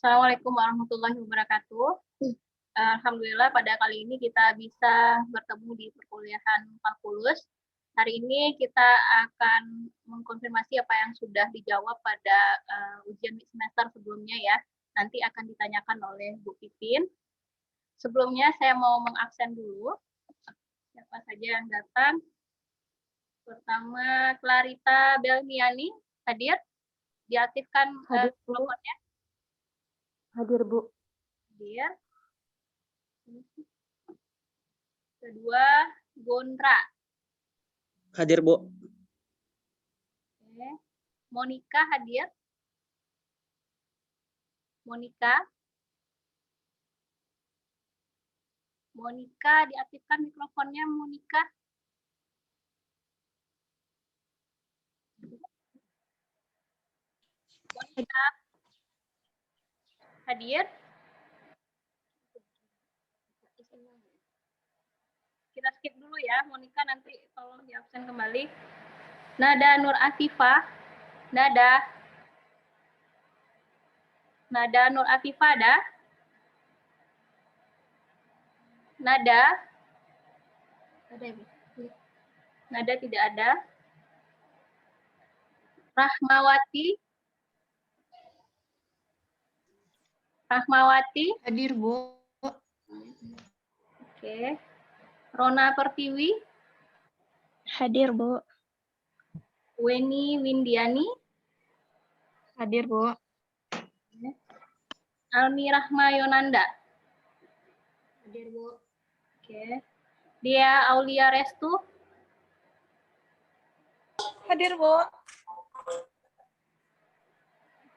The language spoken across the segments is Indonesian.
Assalamualaikum warahmatullahi wabarakatuh. Alhamdulillah pada kali ini kita bisa bertemu di perkuliahan kalkulus. Hari ini kita akan mengkonfirmasi apa yang sudah dijawab pada ujian semester sebelumnya ya. Nanti akan ditanyakan oleh Bu Pipin. Sebelumnya saya mau mengabsen dulu siapa saja yang datang. Pertama, Clarita Belmiani hadir. Diaktifkan mikrofonnya. Hadir, Bu. Hadir. Kedua, Gondra. Hadir, Bu. Oke. Monica hadir. Monica. Monica, diaktifkan mikrofonnya, Monica. Monica. Hadir. Kita skip dulu ya, Monica nanti tolong di absen kembali. Nada Nur Afifah. Nada. Nada Nur Afifah ada? Nada. Ada ya, Bu? Nada tidak ada. Rahmawati. Rahmawati. Hadir, Bu. Oke. Rona Pertiwi. Hadir, Bu. Weni Windiani. Hadir, Bu. Almi Rahma Yonanda. Hadir, Bu. Oke. Dia Aulia Restu. Hadir, Bu.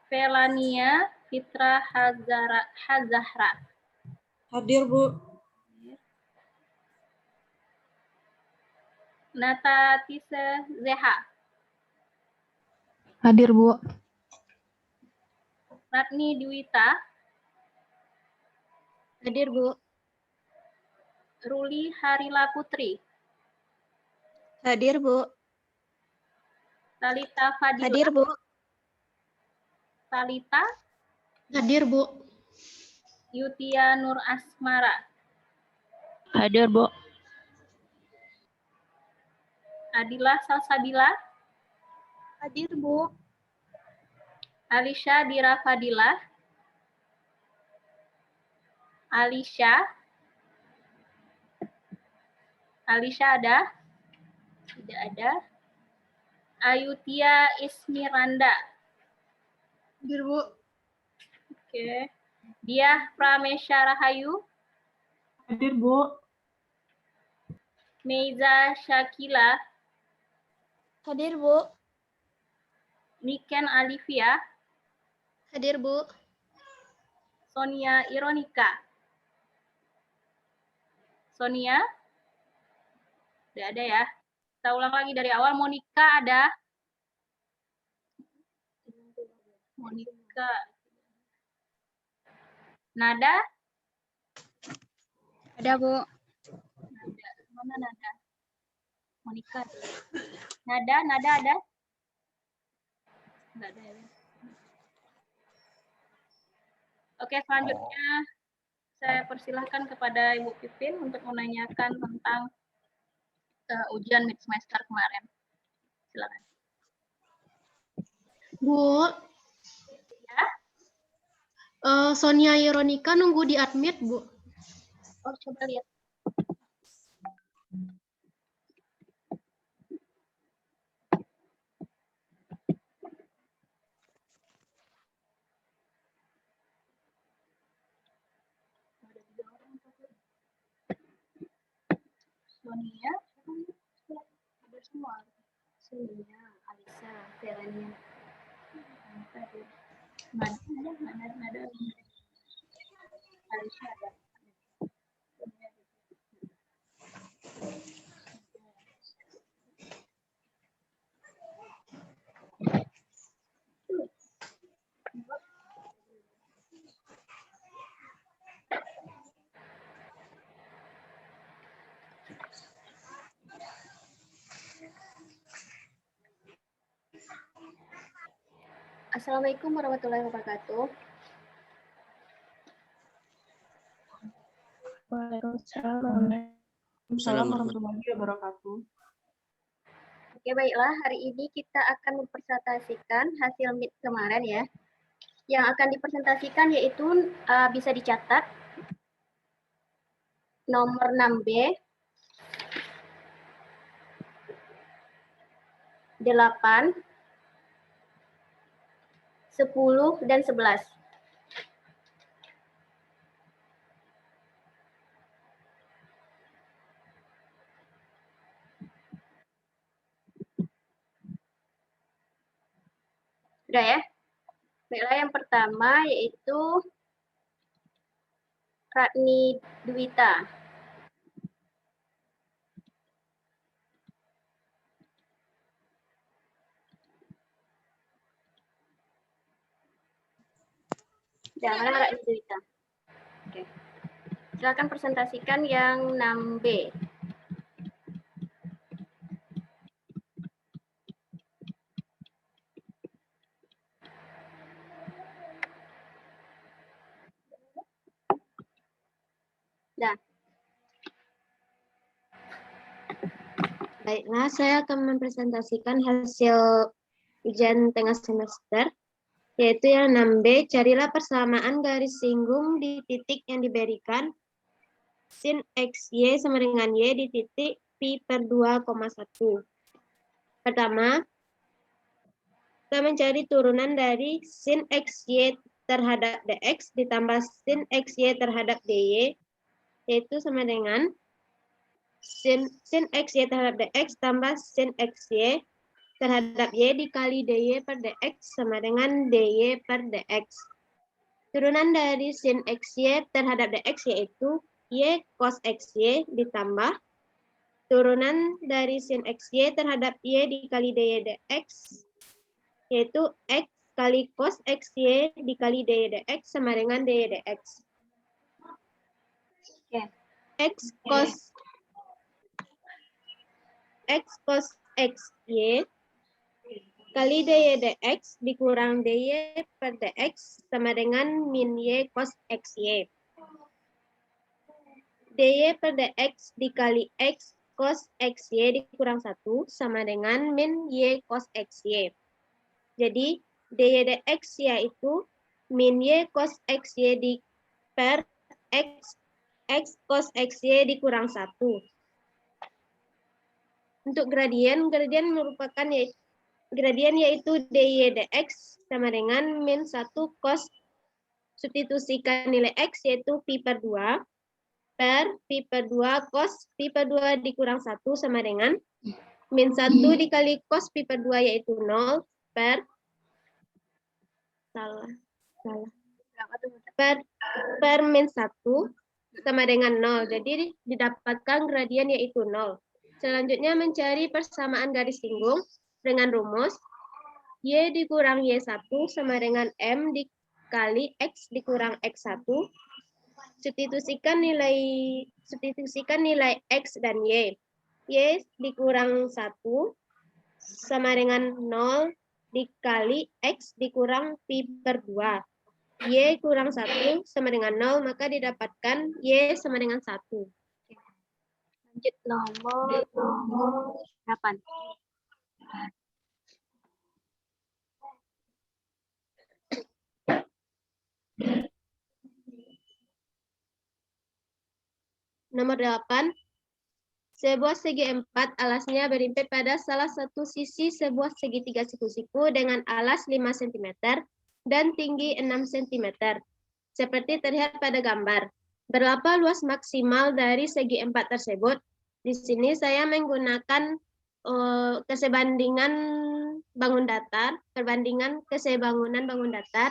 Felania Fitra Hazahra. Hadir, Bu. Nata Tise Zeha. Hadir, Bu. Ratni Dwita. Hadir, Bu. Ruli Harila Putri. Hadir, Bu. Talita Fadila. Hadir, Bu. Talita. Hadir, Bu. Yutia Nur Asmara. Hadir, Bu. Adila Salsabila. Hadir, Bu. Alisha Dira Fadila. Alisha. Alisha ada? Tidak ada. Ayutia Ismiranda. Hadir, Bu. Oke. Diah Pramesya Rahayu. Hadir, Bu. Meiza Syakila. Hadir, Bu. Niken Alivia. Hadir, Bu. Sonia Ironika. Sonia? Tidak ada ya. Kita ulang lagi dari awal. Monica ada? Monica. Nada? Ada, Bu. Nada. Mana Nada? Monica. Nada ada? Enggak ada ya. Oke, selanjutnya saya persilahkan kepada Ibu Pipin untuk menanyakan tentang ujian mid semester kemarin. Silakan. Bu, Ya? Sonia Ironika nunggu di admit, Bu. Oh, coba lihat. Sonia, ada semua. Sonia, Alisa, Verania. Nada. Alisa ada. Assalamualaikum warahmatullahi wabarakatuh. Waalaikumsalam warahmatullahi wabarakatuh. Oke, baiklah. Hari ini kita akan mempresentasikan hasil MIT kemarin ya. Yang akan dipresentasikan yaitu bisa dicatat nomor 6B, 8, 10, dan 11. Sudah ya? Baiklah, yang pertama yaitu Ratni Dwita. Jangan Ratni Dwita. Oke. Silakan presentasikan yang 6B. Nah. Baiklah, saya akan mempresentasikan hasil ujian tengah semester, yaitu yang 6B, carilah persamaan garis singgung di titik yang diberikan sin XY sama dengan Y di titik pi per 2,1. Pertama, kita mencari turunan dari sin XY terhadap DX ditambah sin XY terhadap DY, yaitu sama dengan sin XY terhadap DX tambah sin XY terhadap Y dikali DY per DX sama dengan DY per DX. Turunan dari sin XY terhadap DX yaitu Y cos XY ditambah turunan dari sin XY terhadap Y dikali DY DX yaitu X kali cos XY dikali DY DX sama dengan DY DX. X cos XY kali DY DX dikurang DY per DX sama dengan min Y cos XY. DY per DX dikali X cos XY dikurang 1 sama dengan min Y cos XY. Jadi DY DX yaitu min Y cos XY di per X cos XY dikurang 1. Untuk gradien merupakan gradien yaitu DY DX sama dengan min 1 cos, substitusikan nilai X yaitu pi per 2 per pi per 2 cos pi per 2 dikurang 1 sama dengan min 1 dikali cos pi per 2 yaitu 0 per per min 1 sama dengan 0. Jadi didapatkan gradien yaitu 0. Selanjutnya mencari persamaan garis singgung dengan rumus Y dikurang Y1 sama dengan M dikali X dikurang X1. Substitusikan nilai X dan Y. Y dikurang 1 sama dengan 0 dikali X dikurang pi per 2. Y kurang 1 sama dengan 0, maka didapatkan Y sama dengan 1. Lanjut nomor 8. Nomor 8. Sebuah segi 4 alasnya berimpit pada salah satu sisi sebuah segitiga siku-siku dengan alas 5 cm dan tinggi 6 cm. Seperti terlihat pada gambar. Berapa luas maksimal dari segi 4 tersebut? Di sini saya menggunakan kesebandingan bangun datar, perbandingan kesebangunan bangun datar.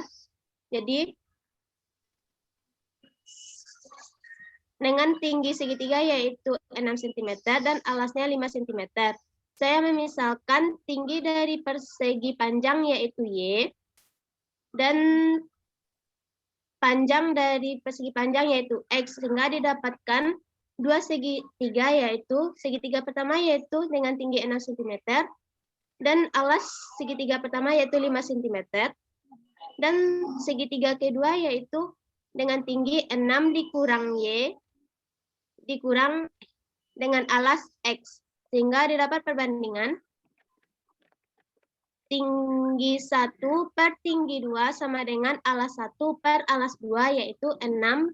Jadi dengan tinggi segitiga yaitu 6 cm dan alasnya 5 cm. Saya memisalkan tinggi dari persegi panjang yaitu Y dan panjang dari persegi panjang yaitu X, sehingga didapatkan dua segitiga, yaitu segitiga pertama yaitu dengan tinggi 6 cm dan alas segitiga pertama yaitu 5 cm dan segitiga kedua yaitu dengan tinggi 6 dikurang Y dikurang dengan alas X. Sehingga didapat perbandingan tinggi 1 per tinggi 2 sama dengan alas 1 per alas 2, yaitu 6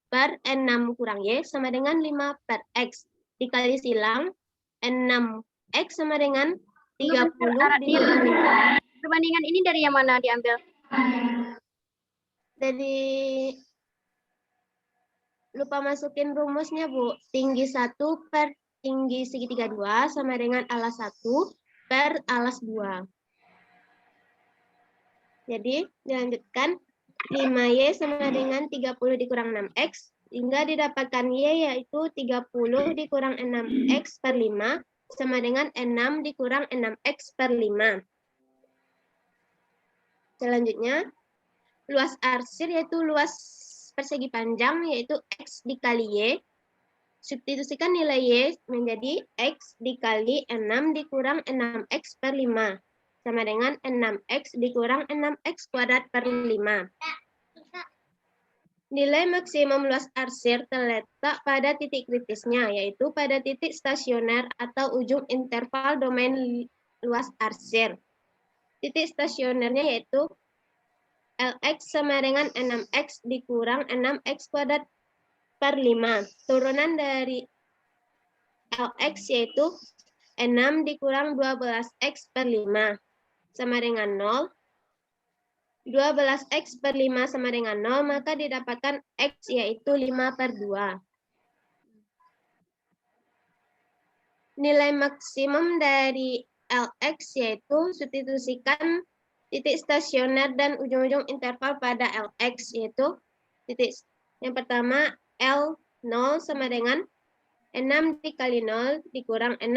per 6 kurang Y sama dengan 5 per X. Dikali silang 6X sama dengan 30 dikurang 5. Perbandingan ini dari yang mana diambil? Jadi lupa masukin rumusnya, Bu. Tinggi 1 per tinggi segitiga 2 sama dengan alas 1 per alas 2. Jadi dilanjutkan 5Y sama dengan 30 dikurang 6X, hingga didapatkan Y yaitu 30 dikurang 6X per 5 sama dengan 6 dikurang 6X per 5. Selanjutnya, luas arsir yaitu luas persegi panjang yaitu X dikali Y. Substitusikan nilai Y menjadi X dikali 6 dikurang 6X per 5. Sama dengan 6X dikurang 6X kuadrat per 5. Nilai maksimum luas arsir terletak pada titik kritisnya, yaitu pada titik stasioner atau ujung interval domain luas arsir. Titik stasionernya yaitu Lx sama dengan 6X dikurang 6X kuadrat per 5. Turunan dari Lx yaitu 6 dikurang 12X per 5 sama dengan 0. 12X per 5 sama dengan 0, maka didapatkan X yaitu 5 per 2. Nilai maksimum dari Lx yaitu substitusikan titik stasioner dan ujung-ujung interval pada Lx, yaitu titik yang pertama L0 sama dengan 6 dikali 0 dikurang 6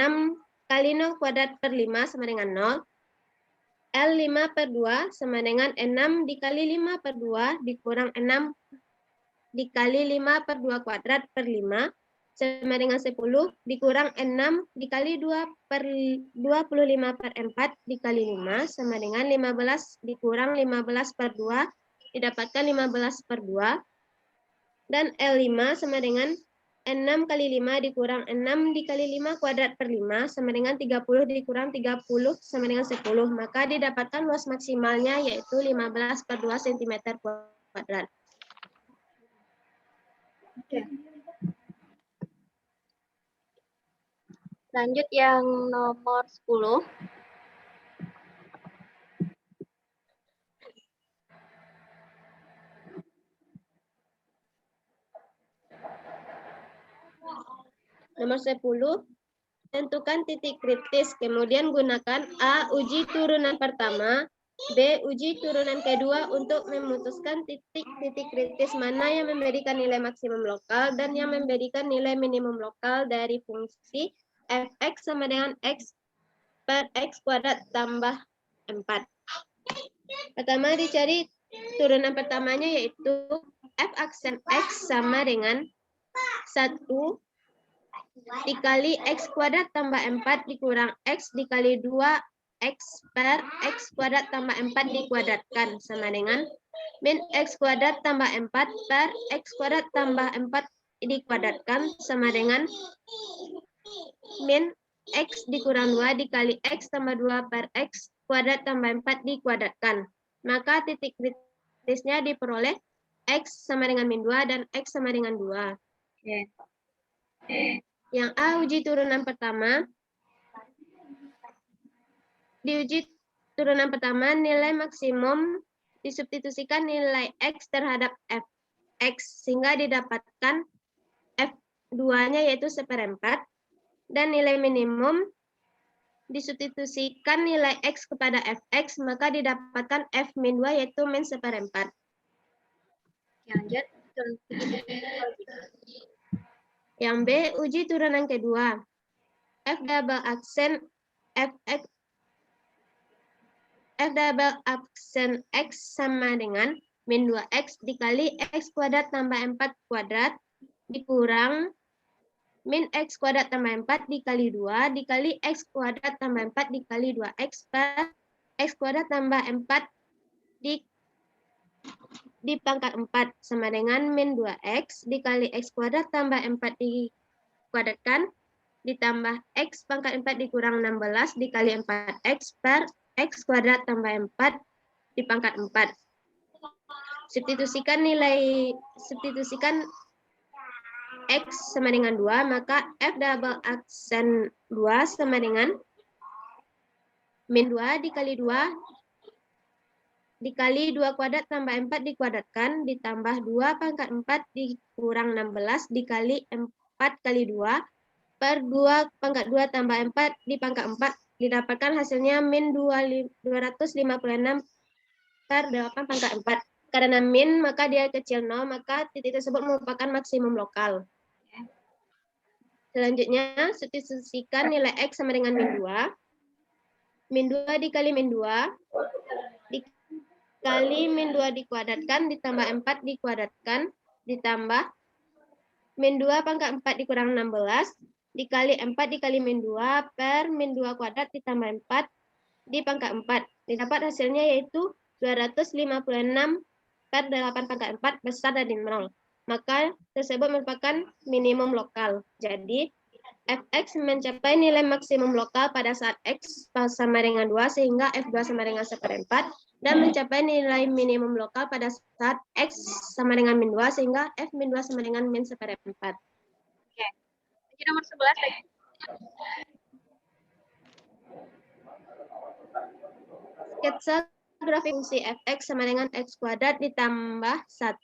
kali 0 kuadrat per 5 sama dengan 0. L5 per 2 sama dengan 6 dikali 5 per 2 dikurang 6 dikali 5 per 2 kuadrat per 5 sama dengan 10 dikurang 6 dikali 2 per 25 per 4 dikali 5 sama dengan 15 dikurang 15 per 2 didapatkan 15 per 2. Dan L5 sama dengan 6 kali 5 dikurang 6 dikali 5 kuadrat per 5 sama dengan 30 dikurang 30 sama dengan 10. Maka didapatkan luas maksimalnya yaitu 15 per 2 cm kuadrat. Oke. Lanjut yang nomor 10. Nomor 10, tentukan titik kritis, kemudian gunakan A. Uji turunan pertama, B. Uji turunan kedua untuk memutuskan titik-titik kritis mana yang memberikan nilai maksimum lokal dan yang memberikan nilai minimum lokal dari fungsi fx sama dengan x per x kuadrat tambah 4. Pertama dicari turunan pertamanya yaitu f aksen x sama dengan 1 dikali x kuadrat tambah 4 dikurang x dikali 2x per x kuadrat tambah 4 dikuadratkan sama dengan min x kuadrat tambah 4 per x kuadrat tambah 4 dikuadratkan sama dengan min x dikurang 2 dikali x tambah 2 per x kuadrat tambah 4 dikuadratkan. Maka titik kritisnya diperoleh x sama dengan min 2 dan x sama dengan 2. Oke. Yang A, uji turunan pertama. Di uji turunan pertama, nilai maksimum disubstitusikan nilai X terhadap Fx, sehingga didapatkan F2-nya yaitu 1/4, dan nilai minimum disubstitusikan nilai X kepada Fx, maka didapatkan F-2 yaitu min 1/4. Lanjut. Yang B, uji turunan kedua. F double aksen X sama dengan min 2x dikali x kuadrat tambah 4 kuadrat dikurang min x kuadrat tambah 4 dikali 2 dikali x kuadrat tambah 4 dikali 2x per x kuadrat tambah 4 di pangkat 4 sama dengan min 2x dikali x kuadrat tambah 4 dikuadratkan ditambah x pangkat 4 dikurang 16 dikali 4x per x kuadrat tambah 4 di pangkat 4. Substitusikan x sama dengan 2, maka f double aksen 2 sama dengan min 2 dikali 2 dikali 2 kuadrat tambah 4 dikuadratkan ditambah 2 pangkat 4 dikurang 16 dikali 4 kali 2 per 2 pangkat 2 tambah 4 di pangkat 4 didapatkan hasilnya min 256 per 8 pangkat 4. Karena min maka dia kecil 0, maka titik tersebut merupakan maksimum lokal. Selanjutnya, substitusikan nilai x sama dengan min 2. Min 2 dikali min 2 dikali min 2 dikuadratkan ditambah 4 dikuadratkan ditambah min 2 pangkat 4 dikurang 16 dikali 4 dikali min 2 per min 2 kuadrat ditambah 4 di pangkat 4. Didapat hasilnya yaitu 256 per 8 pangkat 4 besar dari 0. Maka tersebut merupakan minimum lokal. Jadi fx mencapai nilai maksimum lokal pada saat x sama dengan 2 sehingga f2 sama dengan 1/4 dan mencapai nilai minimum lokal pada saat x sama dengan min 2 sehingga f min 2 sama dengan min 1/4. Oke. Jadi nomor 11 lagi. Sketsa grafik fungsi fx sama dengan x kuadrat ditambah 1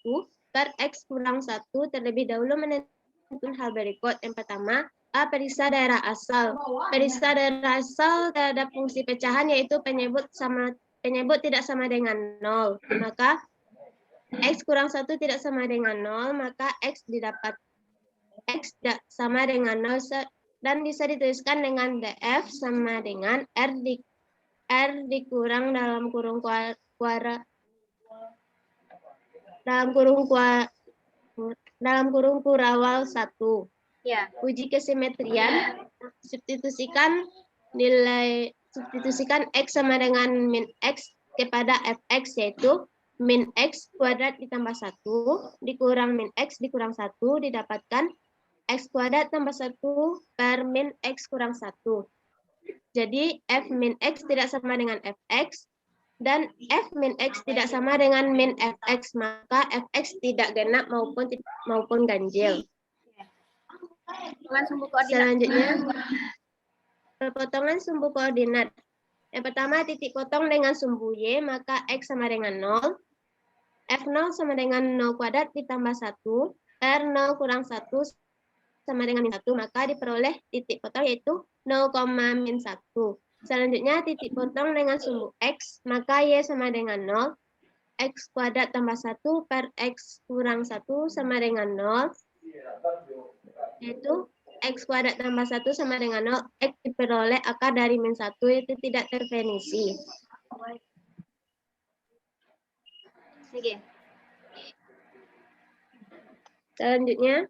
per x kurang 1 terlebih dahulu menentukan hal berikut. Yang pertama, A. Periksa daerah asal. Periksa daerah asal terhadap fungsi pecahan yaitu penyebut tidak sama dengan 0. Maka x kurang 1 tidak sama dengan 0, maka x didapat x tidak sama dengan 0 dan bisa dituliskan dengan df sama dengan r dikurang dalam kurung kurawal 1. Ya. Uji kesimetrian, substitusikan x sama dengan min x kepada fx yaitu min x kuadrat ditambah 1 dikurang min x dikurang 1 didapatkan x kuadrat tambah 1 per min x kurang 1. Jadi f min x tidak sama dengan fx dan f min x tidak sama dengan min fx, maka fx tidak genap maupun ganjil. Selanjutnya, perpotongan sumbu koordinat. Yang pertama, titik potong dengan sumbu y, maka x sama dengan 0. F0 sama dengan 0 kuadrat ditambah 1. R0 kurang 1 sama dengan min 1, maka diperoleh titik potong yaitu 0, min 1. Selanjutnya, titik potong dengan sumbu x, maka y sama dengan 0. X kuadrat tambah 1 per x kurang 1 sama dengan 0. Yaitu x kuadrat tambah 1 sama dengan 0. X diperoleh akar dari min 1, itu tidak terdefinisi. Oke. Selanjutnya,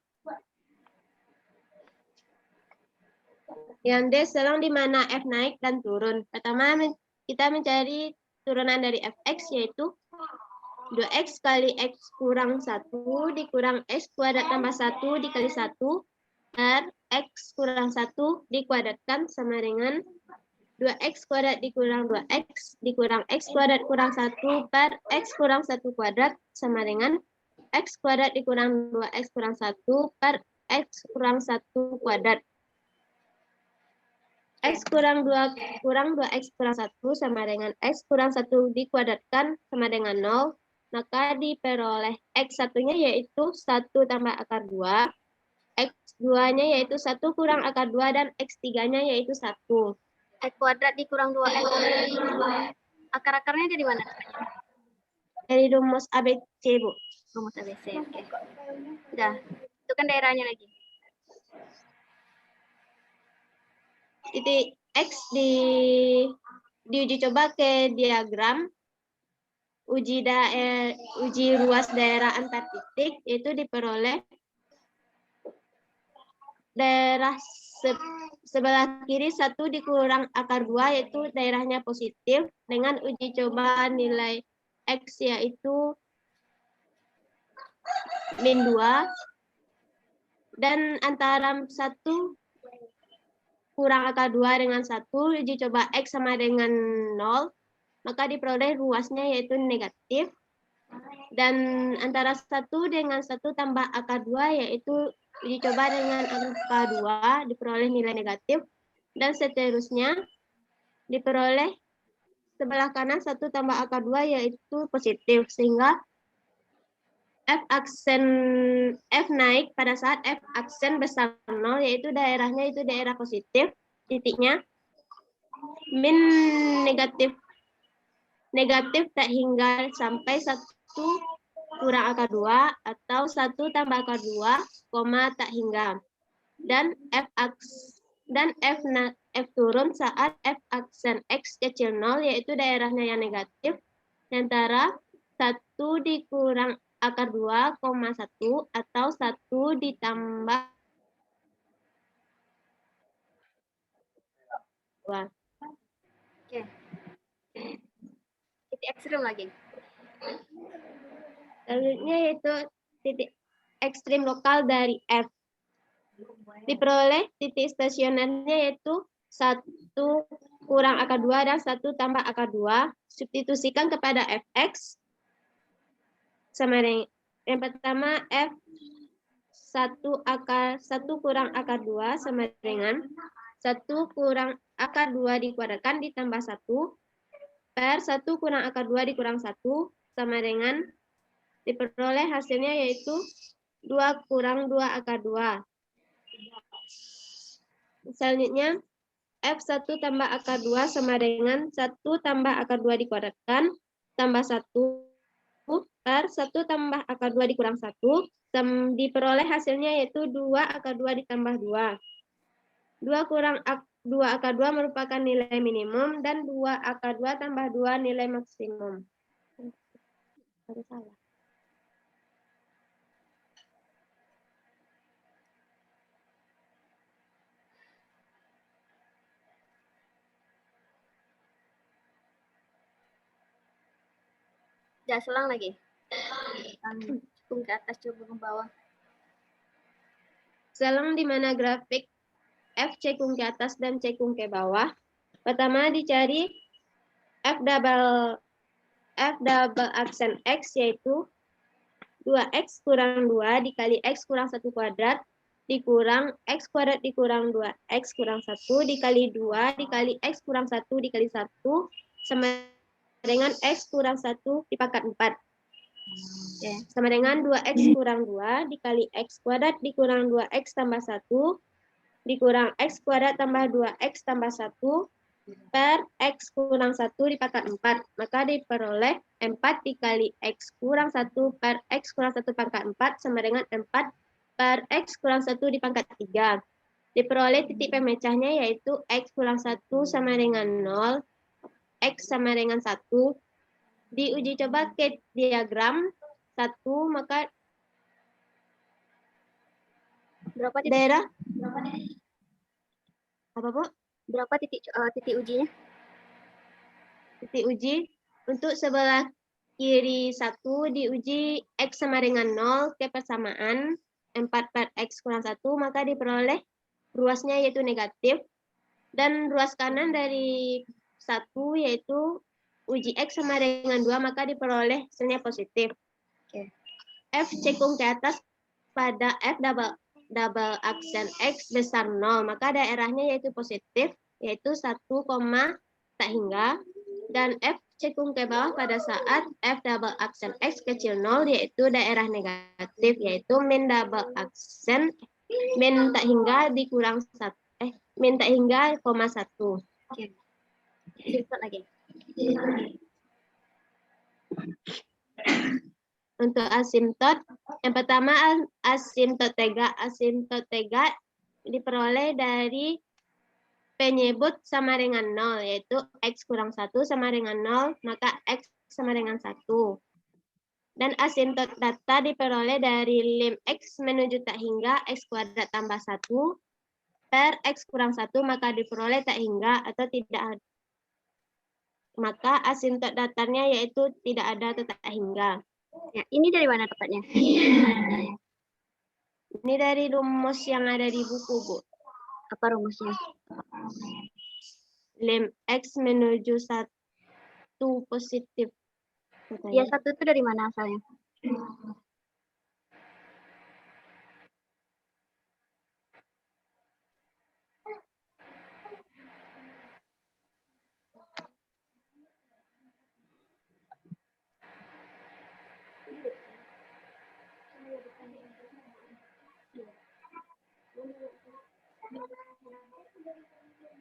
yang D selang di mana f naik dan turun. Pertama, kita mencari turunan dari fx yaitu 2x kali x kurang 1 dikurang x kuadrat tambah 1 dikali 1 per x kurang 1 dikuadratkan sama dengan 2x kuadrat dikurang 2x dikurang x kuadrat kurang 1 per x kurang 1 kuadrat sama dengan x kuadrat dikurang 2x kurang 1 per x kurang 1 kuadrat. X kurang 2 kurang 2x kurang 1 sama dengan x kurang 1 dikuadratkan sama dengan 0. Maka diperoleh x1-nya yaitu 1 tambah akar 2. X2-nya yaitu 1 kurang akar 2 dan x3-nya yaitu 1. X kuadrat dikurang 2x. Akar-akarnya dari mana? Dari rumus ABC, Bu. Rumus ABC, oke. Sudah, itu kan daerahnya lagi. Titik X diuji coba ke diagram uji ruas daerah antar titik, yaitu diperoleh daerah sebelah kiri 1 dikurang akar 2 yaitu daerahnya positif dengan uji coba nilai X yaitu min 2, dan antara 1 kurang akar 2 dengan 1, uji coba X sama dengan 0, maka diperoleh ruasnya yaitu negatif. Dan antara 1 dengan 1 tambah akar 2 yaitu uji coba dengan angka 2 diperoleh nilai negatif. Dan seterusnya diperoleh sebelah kanan 1 tambah akar 2 yaitu positif. Sehingga F naik pada saat F aksen besar 0 yaitu daerahnya itu daerah positif, titiknya min negatif tak hingga sampai 1 kurang akar 2 atau 1 tambah akar 2, tak hingga. Dan F turun saat F aksen X kecil 0 yaitu daerahnya yang negatif antara 1 dikurang akar 2, 1 atau 1 ditambah 2. Oke. Titik ekstrim lagi. Selanjutnya yaitu titik ekstrim lokal dari F. Diperoleh titik stasionernya yaitu 1 kurang akar 2 dan 1 tambah akar 2. Substitusikan kepada Fx. Sama dengan yang pertama F 1 kurang akar 2 sama dengan 1 kurang akar 2 dikuadratkan ditambah 1 per 1 kurang akar 2 dikurang 1 sama dengan diperoleh hasilnya yaitu 2 kurang 2 akar 2. Selanjutnya F1 tambah akar 2 sama dengan 1 tambah akar 2 dikuadratkan tambah 1 per 1 tambah akar 2 dikurang 1, diperoleh hasilnya yaitu 2 akar 2 ditambah 2. 2 kurang 2 akar 2 merupakan nilai minimum, dan 2 akar 2 tambah 2 nilai maksimum. Salah. Jangan selang lagi. Cekung ke atas, coba ke bawah. Selang di mana grafik F cekung ke atas dan cekung ke bawah. Pertama dicari F double aksen X yaitu 2X kurang 2 dikali X kurang 1 kuadrat dikurang X kuadrat dikurang 2X kurang 1 dikali 2 dikali X kurang 1 dikali 1 sama dengan X kurang 1 dipangkat 4. Sama dengan 2X kurang 2 dikali X kuadrat dikurang 2X tambah 1 dikurang X kuadrat tambah 2X tambah 1 per X kurang 1 dipangkat 4. Maka diperoleh 4 dikali X kurang 1 per X kurang 1 pangkat 4 sama dengan 4 per X kurang 1 dipangkat 3. Diperoleh titik pemecahnya yaitu X kurang 1 sama dengan 0, X sama dengan 1. Diuji coba ke diagram 1, maka Berapa titik? daerah apa Bu? Berapa titik ujinya? Titik uji untuk sebelah kiri 1 diuji X sama dengan 0 ke persamaan 4 per X kurang 1, maka diperoleh ruasnya yaitu negatif, dan ruas kanan dari 1 yaitu uji X sama dengan 2, maka diperoleh hasilnya positif. F cekung ke atas pada F double aksen X besar 0, maka daerahnya yaitu positif, yaitu 1, tak hingga, dan F cekung ke bawah pada saat F double aksen X kecil 0, yaitu daerah negatif, yaitu min double aksen min tak hingga dikurang 1, min tak hingga, 1. Oke. Simpan lagi. Untuk asimtot, yang pertama asimtot tega diperoleh dari penyebut sama dengan 0, yaitu X kurang 1 sama dengan 0, maka X sama dengan 1. Dan asimtot data diperoleh dari lim X menuju tak hingga X kuadrat tambah 1 per X kurang 1, maka diperoleh tak hingga atau tidak ada. Maka asimtot datarnya yaitu tidak ada atau tak hingga. Ya, ini dari mana tepatnya? Ini dari rumus yang ada di buku, Bu. Apa rumusnya? Lim X menuju 1 positif. Ya, Katanya. 1 itu dari mana asalnya?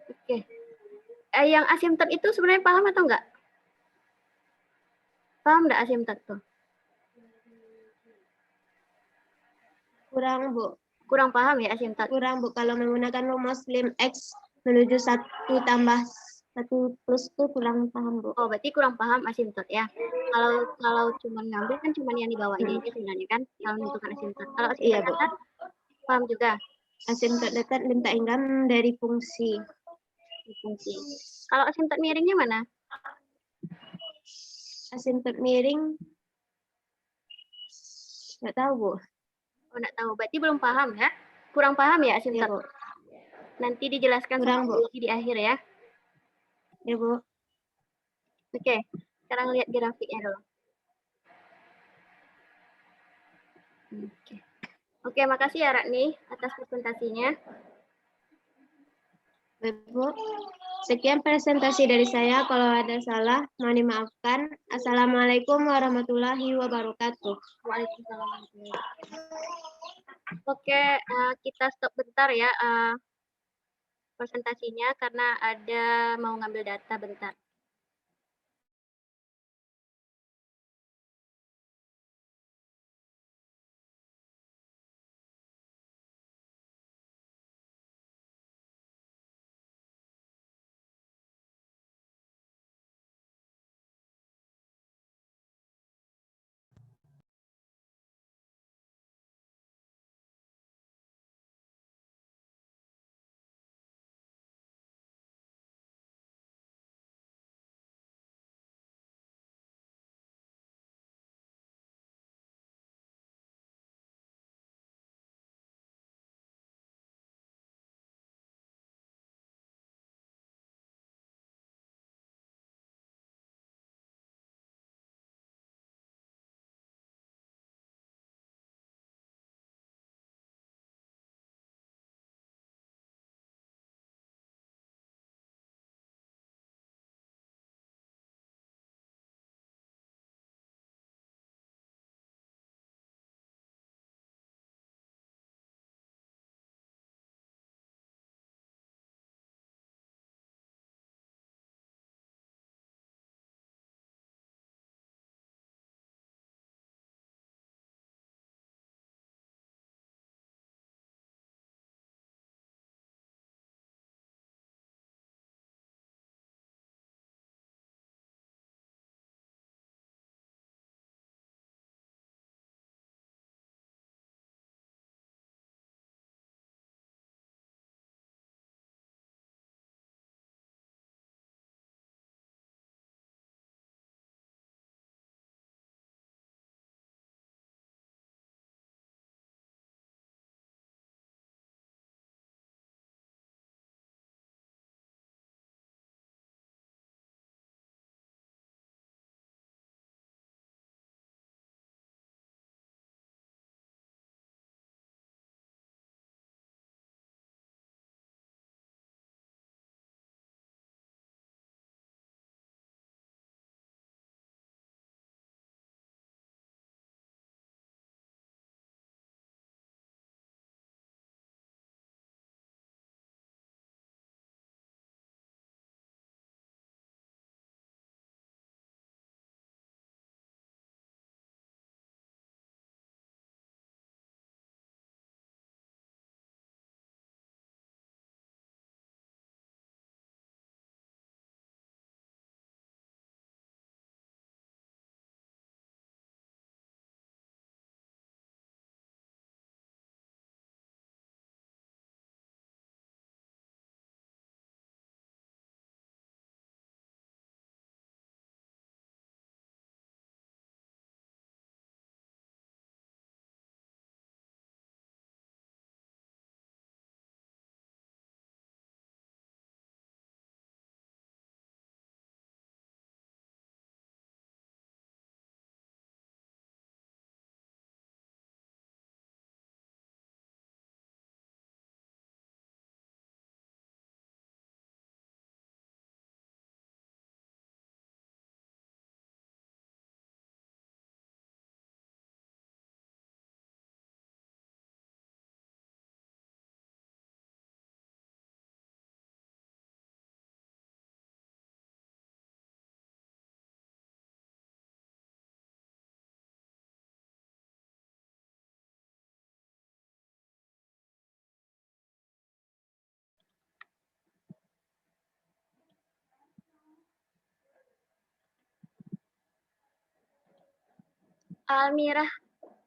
Oke. Yang asimtot itu sebenarnya paham atau enggak? Paham enggak asimtot tuh? Kurang, Bu. Kurang paham ya asimtot? Kurang, Bu. Kalau menggunakan rumus lim X menuju 1 tambah 1 plus itu kurang paham, Bu. Oh, berarti kurang paham asimtot ya. Kalau cuma ngambil kan cuma yang di bawahnya aja sebenarnya kan, kalau menentukan asimtot. Kalau Iya, asimtot Bu. dekat, paham juga Asimtot dekat lim tak inggam dari fungsi. fungsi. Kalau asimtot miringnya mana? Asimtot miring nggak tahu, Bu. Oh, enggak tahu. Berarti belum paham ya? Kurang paham ya Iya, asimtot? Bu. Nanti dijelaskan Kurang, sama Bu. di akhir ya. Ya, Bu. Oke, sekarang lihat grafiknya dulu. Oke, makasih ya Rakni atas presentasinya. Baik, Bu. Sekian presentasi dari saya. Kalau ada salah, mohon dimaafkan. Assalamualaikum warahmatullahi wabarakatuh. Waalaikumsalam. Oke, kita stop bentar ya presentasinya karena ada mau ngambil data bentar.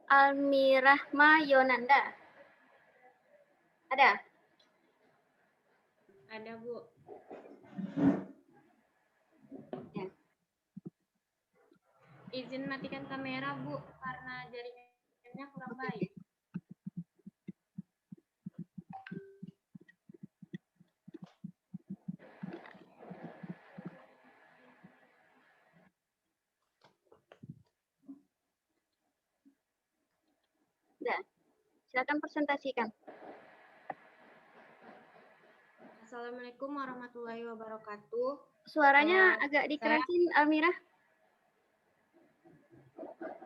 Almirahma Yonanda. Ada? Ada, Bu. Ya. Izin matikan kamera, Bu, karena jaringannya kurang baik. Sudah. Silakan presentasikan. Assalamualaikum warahmatullahi wabarakatuh. Suaranya agak dikerasin, Almirah.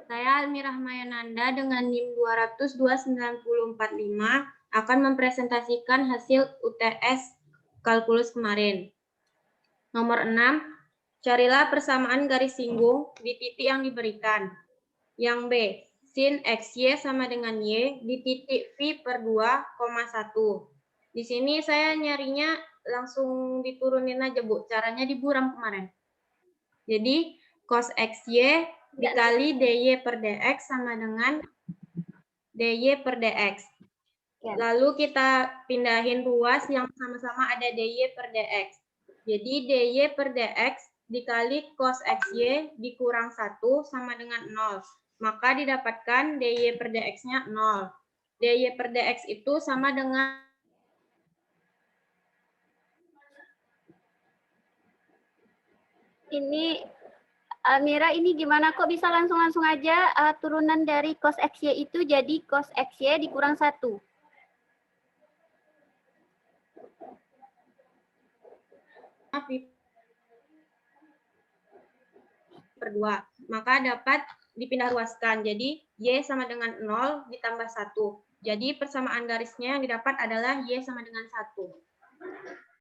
Saya Almirah Mayananda dengan NIM 200-29045 akan mempresentasikan hasil UTS kalkulus kemarin. Nomor 6, carilah persamaan garis singgung di titik yang diberikan. Yang B, sin XY sama dengan Y di titik V per 2,1. Di sini saya nyarinya langsung diturunin aja, Bu. Caranya diburam kemarin. Jadi, cos XY dikali DY per DX sama dengan DY per DX. Ya. Lalu kita pindahin ruas yang sama-sama ada DY per DX. Jadi, DY per DX dikali cos XY dikurang 1 sama dengan 0. Maka didapatkan DY per DX-nya 0. DY per DX itu sama dengan Ini Almira, ini gimana kok bisa langsung aja turunan dari cos XY itu jadi cos XY dikurang 1? per 2. Maka dapat dipindah ruaskan. Jadi, Y sama dengan 0 ditambah 1. Jadi, persamaan garisnya yang didapat adalah Y sama dengan 1.